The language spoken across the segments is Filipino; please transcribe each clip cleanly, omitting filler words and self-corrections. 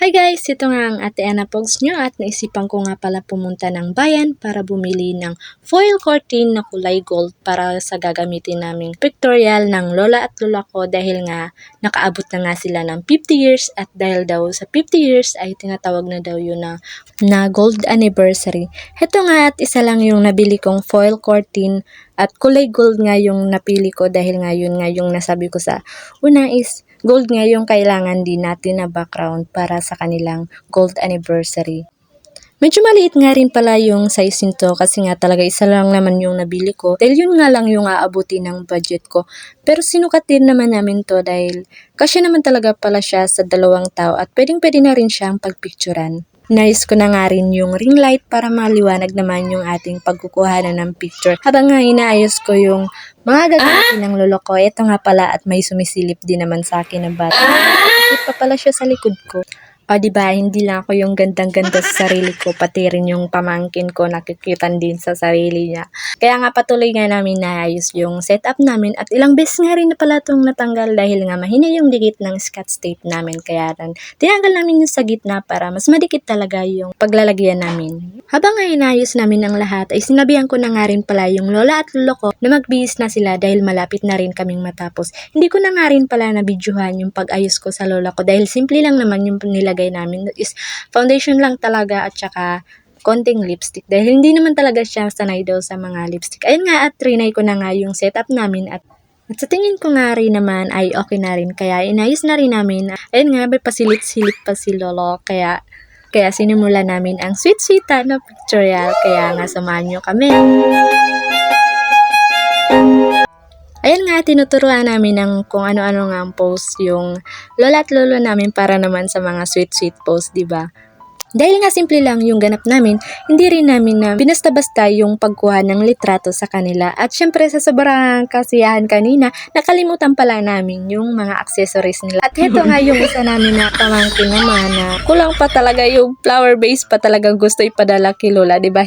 Hi guys! Ito nga ang Ate Ana Pogs nyo at naisipan ko nga pala pumunta ng bayan para bumili ng foil curtain na kulay gold para sa gagamitin naming pictorial ng lola at lola ko dahil nga nakaabot na nga sila ng 50 years at dahil daw sa 50 years ay tinatawag na daw yun na gold anniversary. Ito nga at isa lang yung nabili kong foil curtain at kulay gold nga yung napili ko dahil nga yun nga yung nasabi ko sa una is gold nga yung kailangan din natin na background para sa kanilang gold anniversary. Medyo maliit nga rin pala yung size nito kasi nga talaga isa lang naman yung nabili ko dahil yun nga lang yung aabuti ng budget ko. Pero sinukat din naman namin to dahil kasya naman talaga pala siya sa 2 tao at pwedeng na rin siyang pagpicturan. Nais ko na nga rin yung ring light para maliwanag naman yung ating pagkukuhanan ng picture. Habang nga inaayos ko yung mga gagawin ng lolo ko, ito nga pala at may sumisilip din naman sa akin ng bata. Nakikita pa pala siya sa likod ko. O diba, hindi lang ako yung gandang-ganda sa sarili ko, pati rin yung pamangkin ko nakikita din sa sarili niya. Kaya nga patuloy nga namin naayos yung setup namin at ilang beses nga rin na pala itong natanggal dahil nga mahina yung dikit ng scotch tape namin. Kaya rin tinanggal namin yung sa gitna para mas madikit talaga yung paglalagyan namin. Habang nga inayos namin ang lahat ay sinabihan ko na nga rin pala yung lola at lolo ko na magbihis na sila dahil malapit na rin kaming matapos. Hindi ko na nga rin pala nabidyohan yung pag-ayos ko sa lola ko dahil simple lang naman yung nilagay namin is foundation lang talaga at saka konting lipstick dahil hindi naman talaga siya sanay daw sa mga lipstick. Ayun nga at trinay ko na nga yung setup namin at sa tingin ko nga rin naman ay okay na rin kaya inayos na rin namin. Ayun nga may pasilit-silit pa si lolo kaya sinimula namin ang sweet-sweetan na pictorial kaya nga samahan nyo kami. Ayan nga, tinuturuan namin ng kung ano-ano nga ang post yung lola at lolo namin para naman sa mga sweet post, diba? Dahil nga simple lang yung ganap namin, hindi rin namin na binasta-basta yung pagkuha ng litrato sa kanila. At syempre sa sobrang kasiyahan kanina, nakalimutan pala namin yung mga accessories nila. At heto nga yung isa namin na pamangkin naman na kulang pa talaga yung flower base pa talagang gusto ipadala kay Lola, diba?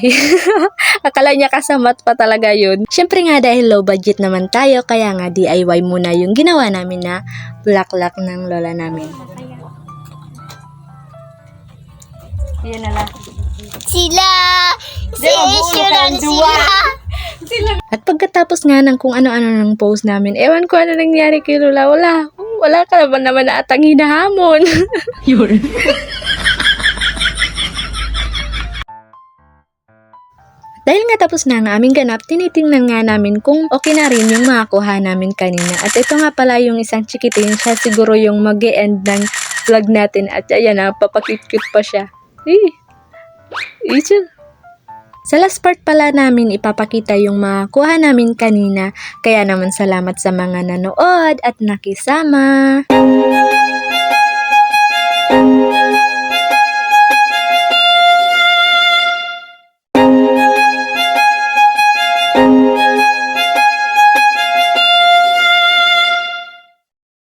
Akala niya kasamat pa talaga yun. Syempre nga dahil low budget naman tayo, kaya nga DIY muna yung ginawa namin na bulaklak ng lola namin. Yan na lang. Sila At pagkatapos nga ng kung ano-ano ng post namin, ewan ko ano nangyari kay Lola. Wala ka naman na atang hinahamon. Yun. Dahil nga tapos na ang aming ganap, tinitingnan nga namin kung okay na rin yung makakuha namin kanina. At ito nga pala yung isang chikitin, siya siguro yung mag-e-end ng vlog natin. At ayan na, papakit-cute pa siya. Sa last part pala namin ipapakita yung makuha namin kanina. Kaya naman salamat sa mga nanood at nakisama.